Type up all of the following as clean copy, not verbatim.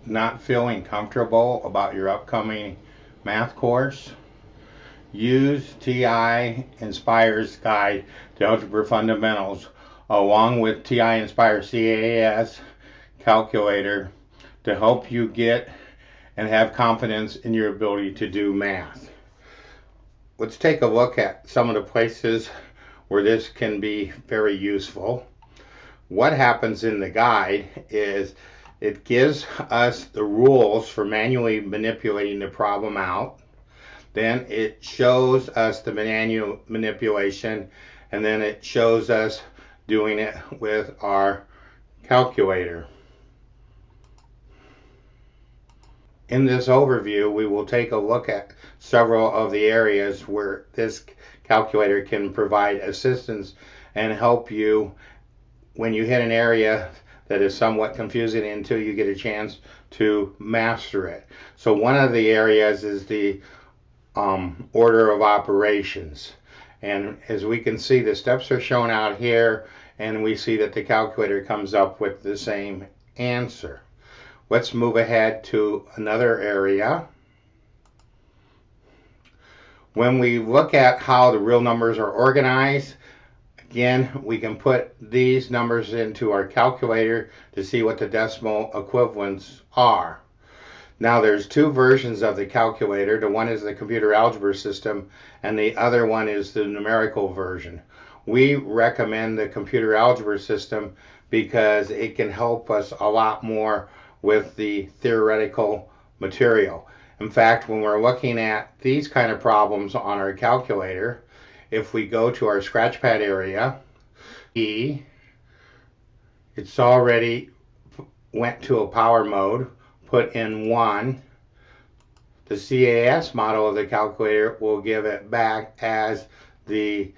not feeling comfortable about your upcoming math course, use TI-Nspire's Guide to Algebra Fundamentals along with TI-Nspire CAS Calculator to help you get and have confidence in your ability to do math. Let's take a look at some of the places where this can be very useful. What happens in the guide is it gives us the rules for manually manipulating the problem out. Then it shows us the manual manipulation, and then it shows us doing it with our calculator. In this overview, we will take a look at several of the areas where this calculator can provide assistance and help you when you hit an area that is somewhat confusing until you get a chance to master it. So one of the areas is the order of operations. And as we can see, the steps are shown out here, and we see that the calculator comes up with the same answer. Let's move ahead to another area. When we look at how the real numbers are organized, again, we can put these numbers into our calculator to see what the decimal equivalents are. Now there's two versions of the calculator. The one is the computer algebra system, and the other one is the numerical version. We recommend the computer algebra system because it can help us a lot more with the theoretical material. In fact, when we're looking at these kind of problems on our calculator, if we go to our scratchpad area, it's already went to a power mode, put in 1. The CAS model of the calculator will give it back as the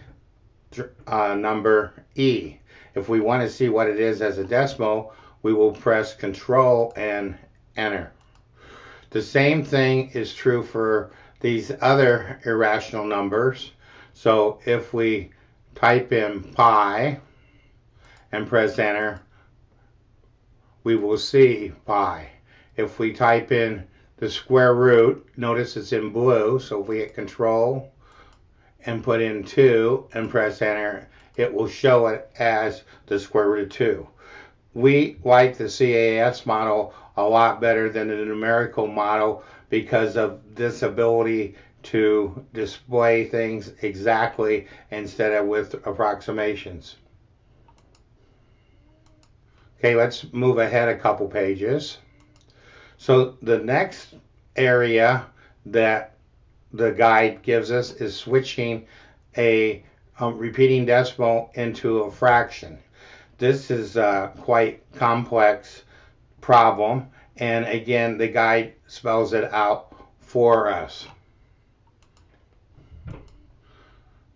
number E. If we want to see what it is as a decimal, we will press Control and Enter. The same thing is true for these other irrational numbers. So if we type in pi and press Enter, we will see pi. If we type in the square root, notice it's in blue, so if we hit Control and put in 2 and press Enter, it will show it as the square root of 2. We like the CAS model a lot better than the numerical model because of this ability to display things exactly instead of with approximations. Okay, let's move ahead a couple pages. So the next area that the guide gives us is switching a repeating decimal into a fraction. This is a quite complex problem, and again, the guide spells it out for us.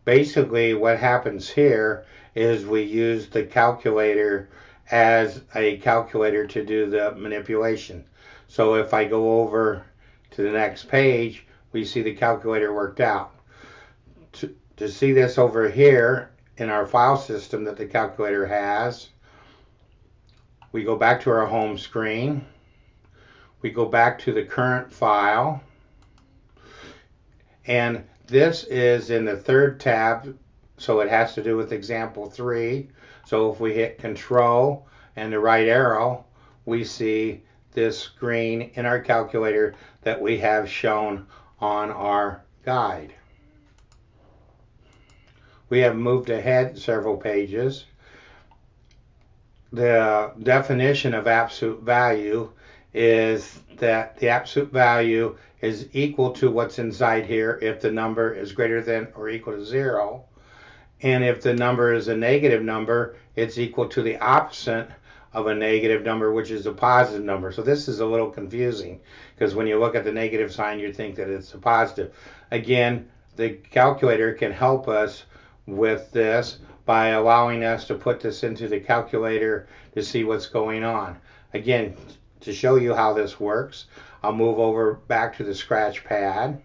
Basically, what happens here is we use the calculator as a calculator to do the manipulation. So if I go over to the next page, we see the calculator worked out. To see this over here in our file system that the calculator has, we go back to our home screen. We go back to the current file. And this is in the third tab, so it has to do with example 3. So if we hit Control and the right arrow, we see this screen in our calculator that we have shown on our guide. We have moved ahead several pages. The definition of absolute value is that the absolute value is equal to what's inside here if the number is greater than or equal to 0. And if the number is a negative number, it's equal to the opposite of a negative number, which is a positive number. So this is a little confusing because when you look at the negative sign, you think that it's a positive. Again, the calculator can help us with this by allowing us to put this into the calculator to see what's going on. Again, to show you how this works, I'll move over back to the scratch pad.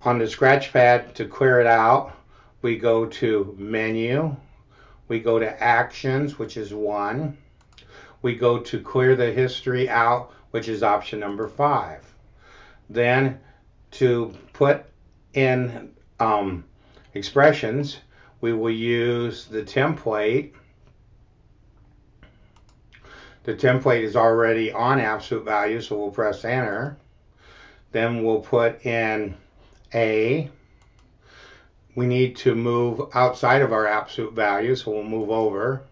On the scratch pad, to clear it out, we go to Menu, we go to Actions, which is 1. we go to clear the history out, which is option number 5. Then to put in expressions, we will use the template. The template is already on absolute value, so we'll press enter. Then we'll put in A. We need to move outside of our absolute value, so we'll move over.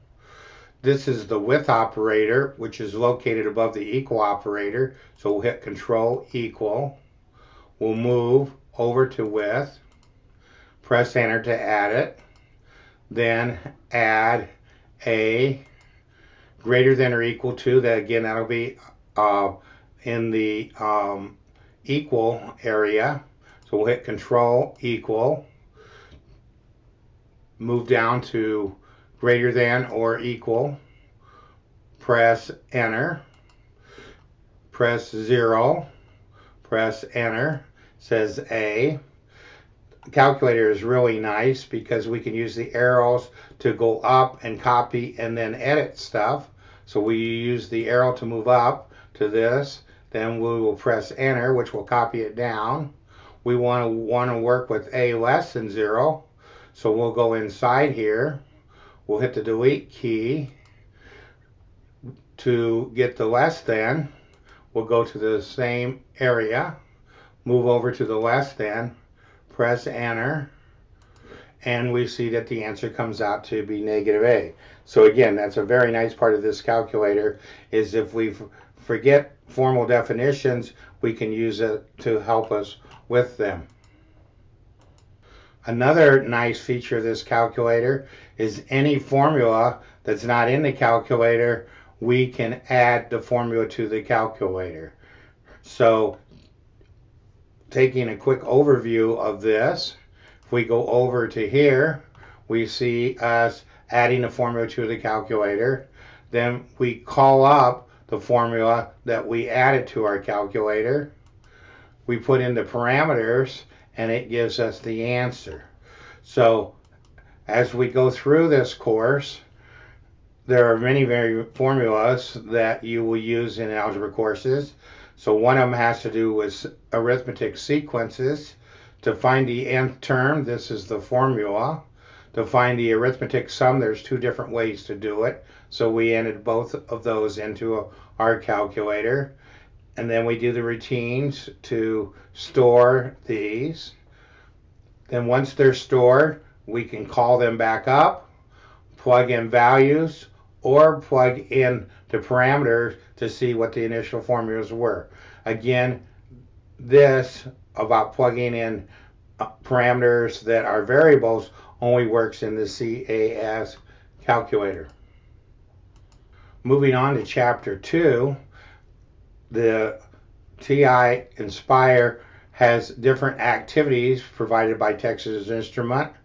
This is the with operator, which is located above the equal operator, so we'll hit Control equal. We'll move over to with, press enter to add it, then add a greater than or equal to, that again, that'll be in the equal area. So we'll hit Control equal, move down to greater than or equal, press enter, press 0, press enter, says A. The calculator is really nice because we can use the arrows to go up and copy and then edit stuff. So we use the arrow to move up to this, then we will press enter, which will copy it down. We want to work with A less than 0, so we'll go inside here. We'll hit the delete key to get the less than. We'll go to the same area, move over to the less than, press enter, and we see that the answer comes out to be negative A. So again, that's a very nice part of this calculator, is if we forget formal definitions, we can use it to help us with them. Another nice feature of this calculator is any formula that's not in the calculator, we can add the formula to the calculator. So taking a quick overview of this, if we go over to here, we see us adding a formula to the calculator. Then we call up the formula that we added to our calculator. We put in the parameters and it gives us the answer. So as we go through this course, there are many formulas that you will use in algebra courses. So one of them has to do with arithmetic sequences. To find the nth term, this is the formula. To find the arithmetic sum, there's 2 different ways to do it. So we entered both of those into our calculator. And then we do the routines to store these. Then once they're stored, we can call them back up, plug in values, or plug in the parameters to see what the initial formulas were. Again, this about plugging in parameters that are variables only works in the CAS calculator. Moving on to Chapter 2, the TI-Nspire has different activities provided by Texas Instruments.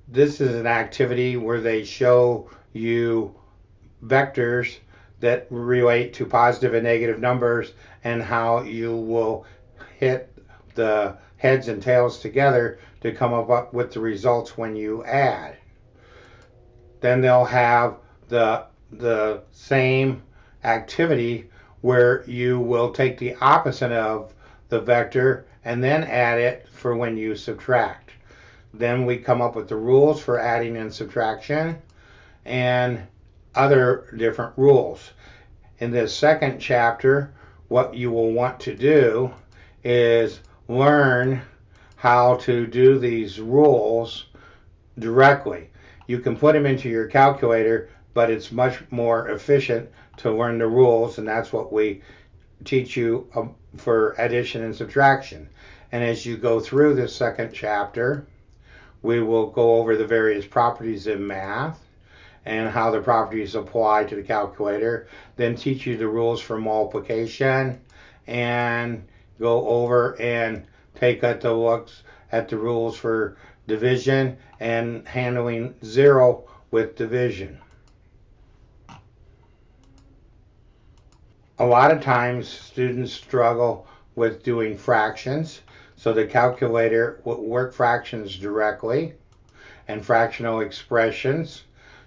This is an activity where they show you vectors that relate to positive and negative numbers and how you will hit the heads and tails together to come up with the results when you add. Then they'll have the same activity where you will take the opposite of the vector and then add it for when you subtract. Then we come up with the rules for adding and subtraction and other different rules. In this second chapter, what you will want to do is learn how to do these rules directly. You can put them into your calculator, but it's much more efficient to learn the rules, and that's what we teach you for addition and subtraction. And as you go through this second chapter, we will go over the various properties in math and how the properties apply to the calculator, then teach you the rules for multiplication, and go over and take a look at the rules for division and handling 0 with division. A lot of times students struggle with doing fractions, so the calculator will work fractions directly and fractional expressions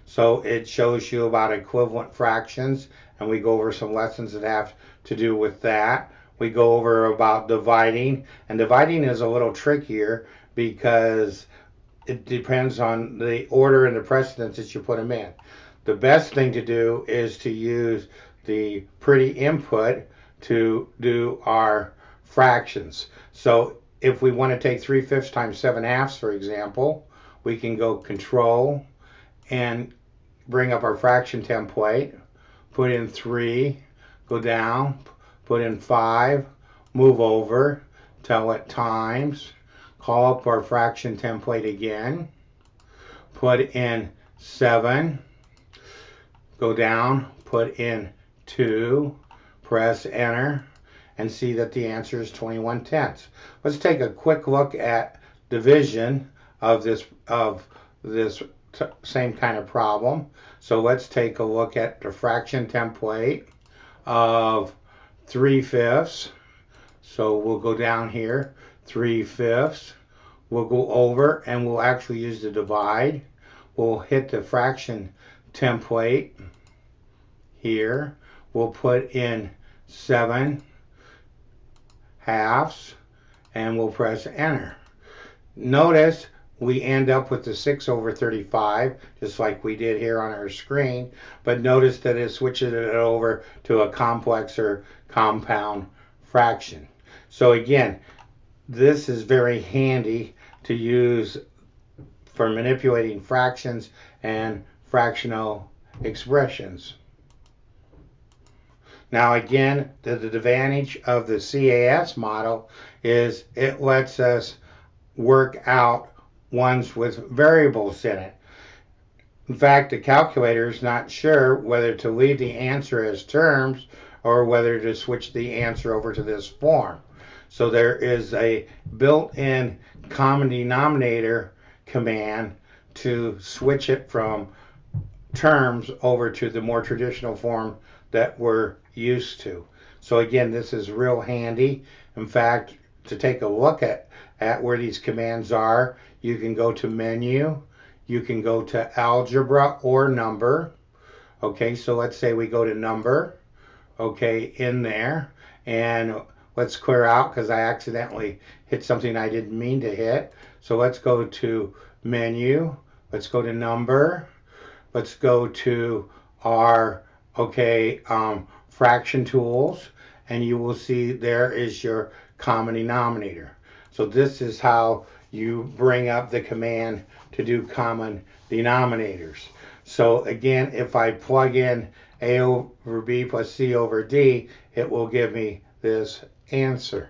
So it shows you about equivalent fractions, and we go over some lessons that have to do with that. We go over about dividing, and dividing is a little trickier because it depends on the order and the precedence that you put them in. The best thing to do is to use the pretty input to do our fractions. So if we want to take 3/5 times 7/2, for example, we can go Control and bring up our fraction template, put in 3, go down, put in 5, move over, tell it times, call up our fraction template again, put in 7, go down, put in 2, press enter, and see that the answer is 21/10. Let's take a quick look at division of this same kind of problem. So let's take a look at the fraction template of 3/5. So we'll go down here, 3/5. We'll go over and we'll actually use the divide. We'll hit the fraction template here. We'll put in 7/2 and we'll press enter. Notice we end up with the 6/35, just like we did here on our screen, but notice that it switches it over to a complex or compound fraction. So again, this is very handy to use for manipulating fractions and fractional expressions. Now again, the advantage of the CAS model is it lets us work out ones with variables in it. In fact, the calculator is not sure whether to leave the answer as terms or whether to switch the answer over to this form. So there is a built-in common denominator command to switch it from terms over to the more traditional form that we're used to. So again, this is real handy. In fact, to take a look at where these commands are, you can go to menu, you can go to algebra or number. Okay, so let's say we go to number, okay, in there, and let's clear out because I accidentally hit something I didn't mean to hit. So let's go to menu, let's go to number, let's go to our, fraction tools, and you will see there is your common denominator. So this is how you bring up the command to do common denominators. So again, if I plug in a over b plus c over d, it will give me this answer.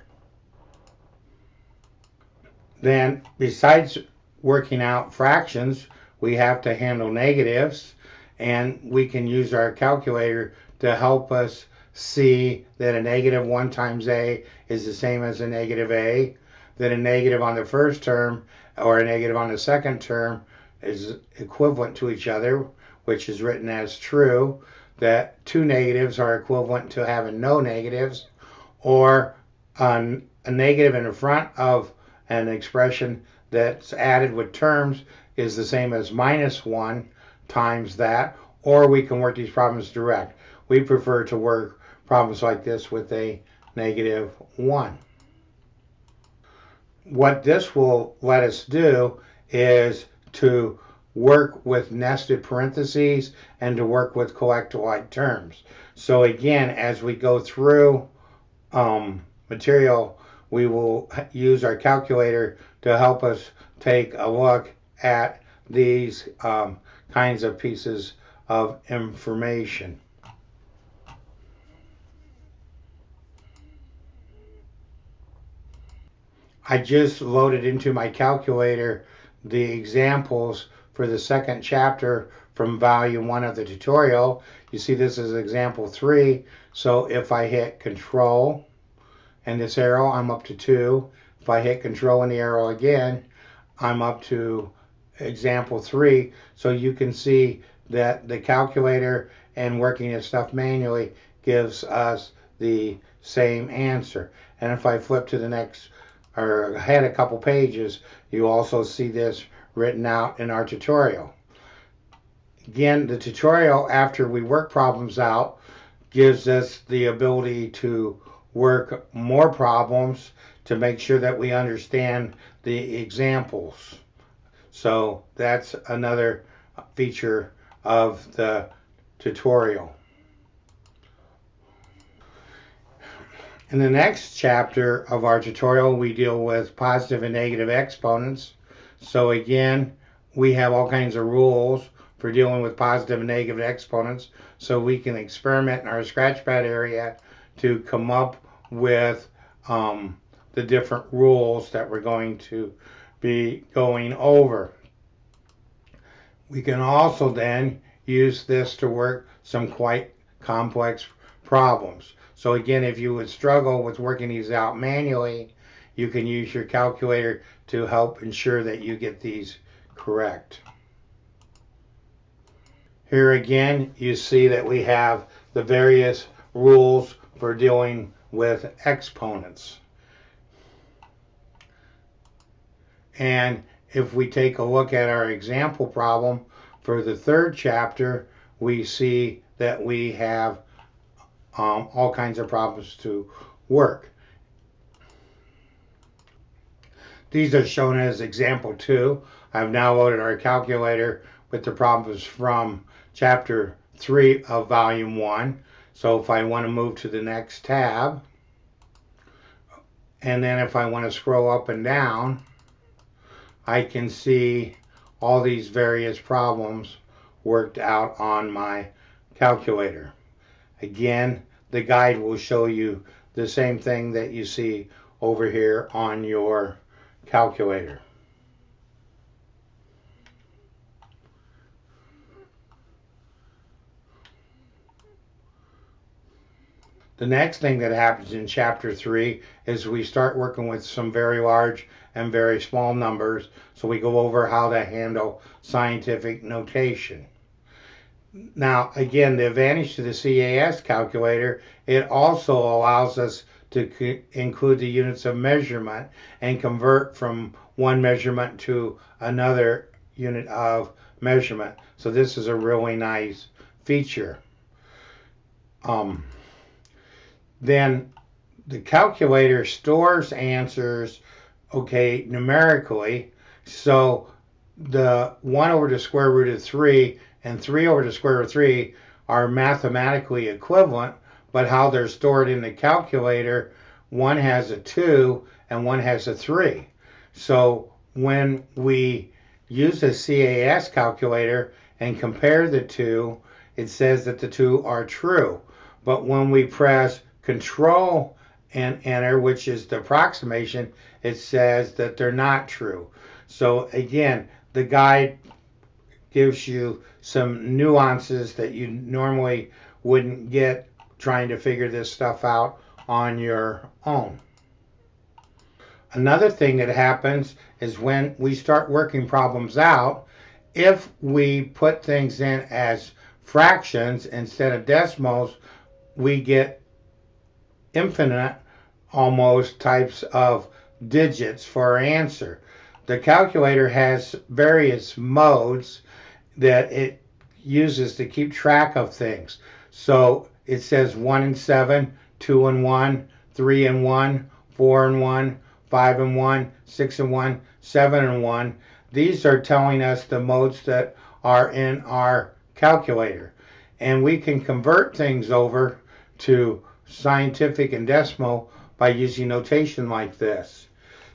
Then, besides working out fractions, we have to handle negatives, and we can use our calculator to help us see that a -1 times a is the same as a -a, that a negative on the first term or a negative on the second term is equivalent to each other, which is written as true, that 2 negatives are equivalent to having no negatives, or a negative in the front of an expression that's added with terms is the same as -1 times that, or we can work these problems direct. We prefer to work problems like this with a -1. What this will let us do is to work with nested parentheses and to work with collect-alike terms. So again, as we go through material, we will use our calculator to help us take a look at these kinds of pieces of information. I just loaded into my calculator the examples for the second chapter from volume 1 of the tutorial. You see this is example 3. So if I hit control and this arrow, I'm up to 2. If I hit control and the arrow again, I'm up to example 3. So you can see that the calculator and working this stuff manually gives us the same answer. And if I flip to the next or ahead a couple pages, you also see this written out in our tutorial. Again, the tutorial, after we work problems out, gives us the ability to work more problems to make sure that we understand the examples. So that's another feature of the tutorial. In the next chapter of our tutorial, we deal with positive and negative exponents. So again, we have all kinds of rules for dealing with positive and negative exponents, so we can experiment in our scratchpad area to come up with the different rules that we're going to be going over. We can also then use this to work some quite complex problems. So again, if you would struggle with working these out manually, you can use your calculator to help ensure that you get these correct. Here again, you see that we have the various rules for dealing with exponents. And if we take a look at our example problem for the third chapter, we see that we have all kinds of problems to work. These are shown as example 2. I've now loaded our calculator with the problems from chapter 3 of volume 1. So if I want to move to the next tab, and then if I want to scroll up and down, I can see all these various problems worked out on my calculator. Again, the guide will show you the same thing that you see over here on your calculator. The next thing that happens in chapter 3 is we start working with some very large and very small numbers. So we go over how to handle scientific notation. Now, again, the advantage to the CAS calculator, it also allows us to include the units of measurement and convert from one measurement to another unit of measurement. So this is a really nice feature. Then the calculator stores answers, okay, numerically. So the 1 over the square root of 3 and 3 over the square root of 3 are mathematically equivalent, but how they're stored in the calculator, one has a 2 and one has a 3. So when we use a CAS calculator and compare the two, it says that the two are true. But when we press Control and enter, which is the approximation, it says that they're not true. So again, the guide gives you some nuances that you normally wouldn't get trying to figure this stuff out on your own. Another thing that happens is when we start working problems out, if we put things in as fractions instead of decimals, we get infinite almost types of digits for our answer. The calculator has various modes that it uses to keep track of things. So it says 1 and 7, 2 and 1, 3 and 1, 4 and 1, 5 and 1, 6 and 1, 7 and 1. These are telling us the modes that are in our calculator. And we can convert things over to scientific and decimal by using notation like this.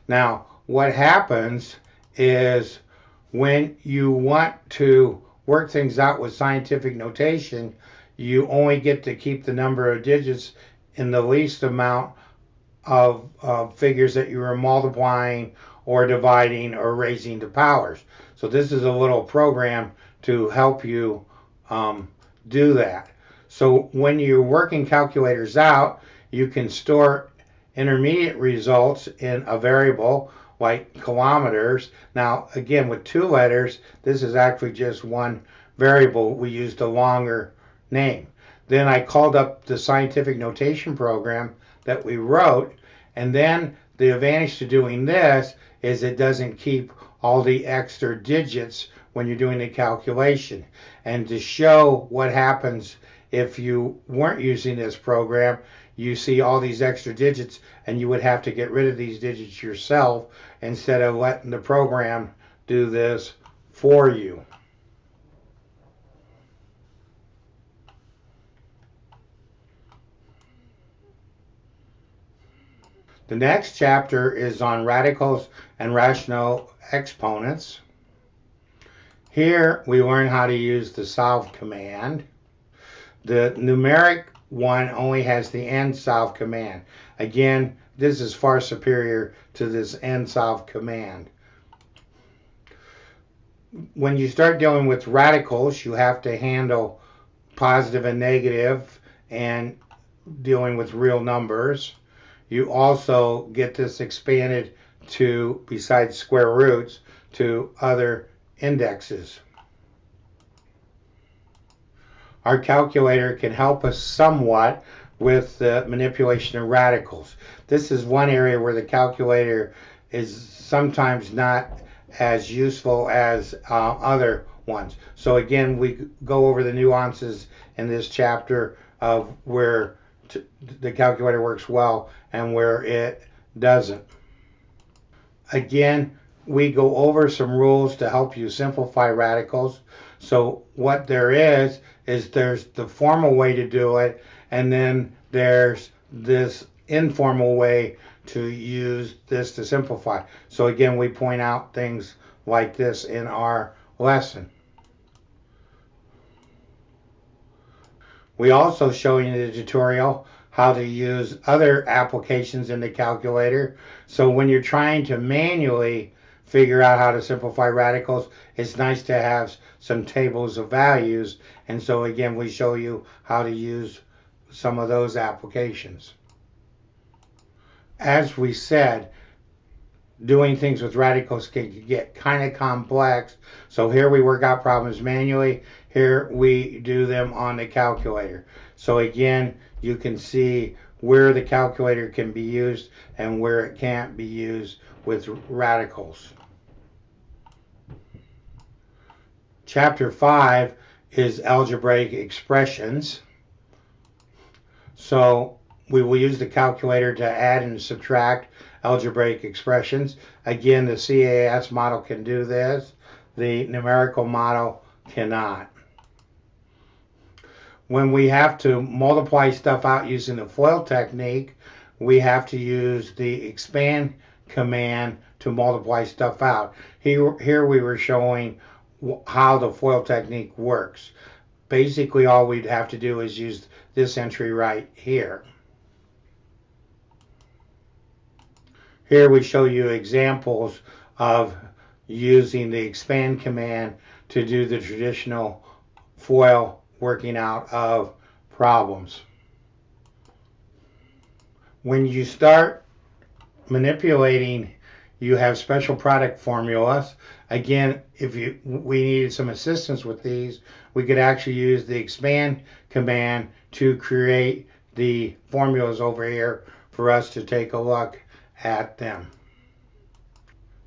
Now, what happens is when you want to work things out with scientific notation, you only get to keep the number of digits in the least amount of figures that you are multiplying or dividing or raising to powers. So this is a little program to help you do that. So when you're working calculators out, you can store intermediate results in a variable like kilometers. Now, again, with 2 letters, this is actually just one variable. We used a longer name. Then I called up the scientific notation program that we wrote, and then the advantage to doing this is it doesn't keep all the extra digits when you're doing the calculation. And to show what happens if you weren't using this program, you see all these extra digits and you would have to get rid of these digits yourself instead of letting the program do this for you. The next chapter is on radicals and rational exponents. Here we learn how to use the solve command. The numeric one only has the end solve command. Again, this is far superior to this end solve command. When you start dealing with radicals, you have to handle positive and negative and dealing with real numbers. You also get this expanded to, besides square roots, to other indexes. Our calculator can help us somewhat with the manipulation of radicals. This is one area where the calculator is sometimes not as useful as other ones. So again, we go over the nuances in this chapter of where the calculator works well and where it doesn't. Again, we go over some rules to help you simplify radicals. So what there is there's the formal way to do it, and then there's this informal way to use this to simplify. So again, we point out things like this in our lesson. We also show you in the tutorial how to use other applications in the calculator. So when you're trying to manually figure out how to simplify radicals, it's nice to have some tables of values. And so again, we show you how to use some of those applications. As we said, doing things with radicals can get kind of complex. So here we work out problems manually. Here we do them on the calculator. So again, you can see where the calculator can be used and where it can't be used with radicals. Chapter 5 is algebraic expressions. So we will use the calculator to add and subtract algebraic expressions. Again, the CAS model can do this. The numerical model cannot. When we have to multiply stuff out using the FOIL technique, we have to use the expand command to multiply stuff out. Here we were showing how the FOIL technique works. Basically, all we'd have to do is use this entry right here. Here we show you examples of using the expand command to do the traditional FOIL working out of problems. When you start manipulating, you have special product formulas. Again, if we needed some assistance with these, we could actually use the expand command to create the formulas over here for us to take a look at them.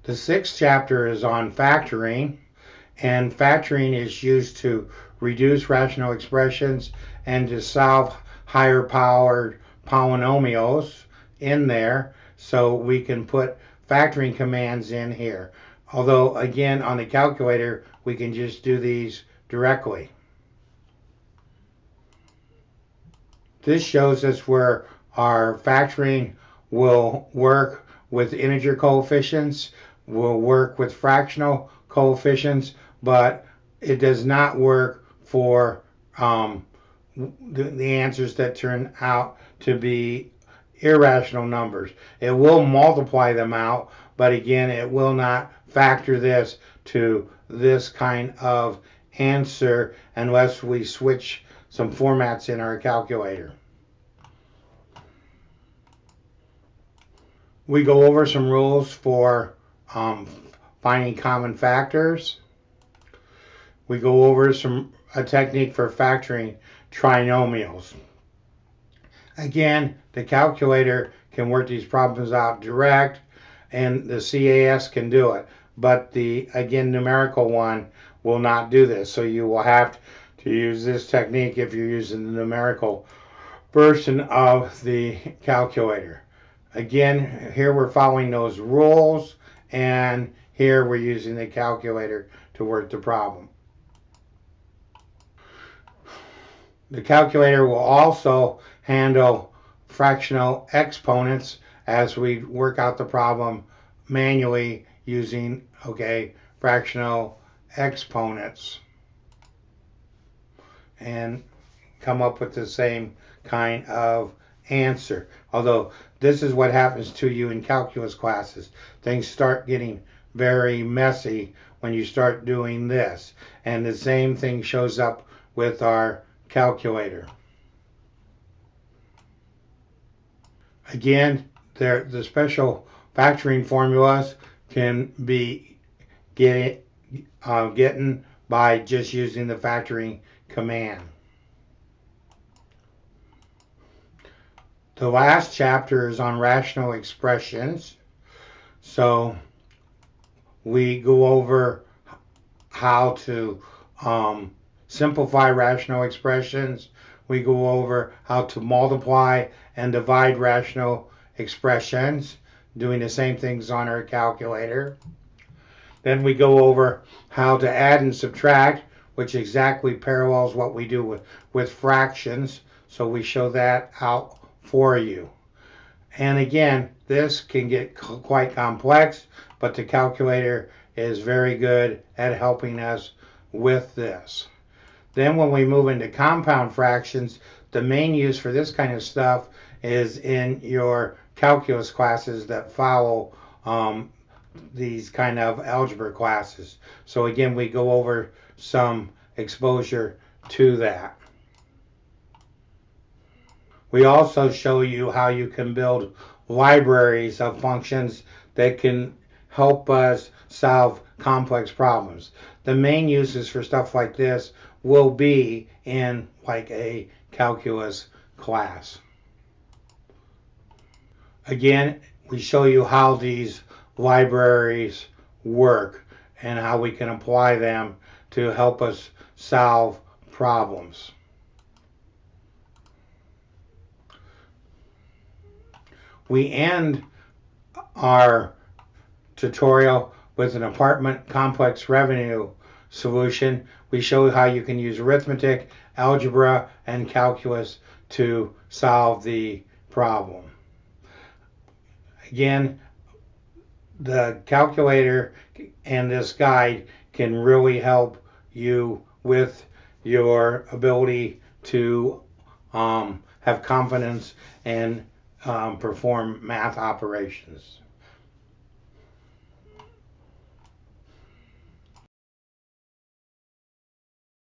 The 6th chapter is on factoring, and factoring is used to reduce rational expressions and to solve higher powered polynomials in there. So we can put factoring commands in here. Although again, on the calculator, we can just do these directly. This shows us where our factoring will work with integer coefficients, will work with fractional coefficients, but it does not work for the answers that turn out to be irrational numbers. It will multiply them out, but again, it will not factor this to this kind of answer unless we switch some formats in our calculator. We go over some rules for finding common factors. We go over a technique for factoring trinomials. Again, the calculator can work these problems out direct, and the CAS can do it. but the, again, numerical one will not do this. So you will have to use this technique if you're using the numerical version of the calculator. Again, here we're following those rules, and here we're using the calculator to work the problem. The calculator will also handle fractional exponents as we work out the problem manually using, fractional exponents, and come up with the same kind of answer. Although this is what happens to you in calculus classes. Things start getting very messy when you start doing this. And the same thing shows up with our calculator. Again, the special factoring formulas can be getting by just using the factoring command. The last chapter is on rational expressions. So we go over how to simplify rational expressions. We go over how to multiply and divide rational expressions, doing the same things on our calculator. Then we go over how to add and subtract, which exactly parallels what we do with fractions. So we show that out for you. And again, this can get quite complex, but the calculator is very good at helping us with this. Then when we move into compound fractions, the main use for this kind of stuff is in your calculus classes that follow these kind of algebra classes. So again, we go over some exposure to that. We also show you how you can build libraries of functions that can help us solve complex problems. The main uses for stuff like this will be in like a calculus class. Again, we show you how these libraries work and how we can apply them to help us solve problems. We end our tutorial with an apartment complex revenue solution. We show how you can use arithmetic, algebra, and calculus to solve the problem. Again, the calculator and this guide can really help you with your ability to have confidence and perform math operations.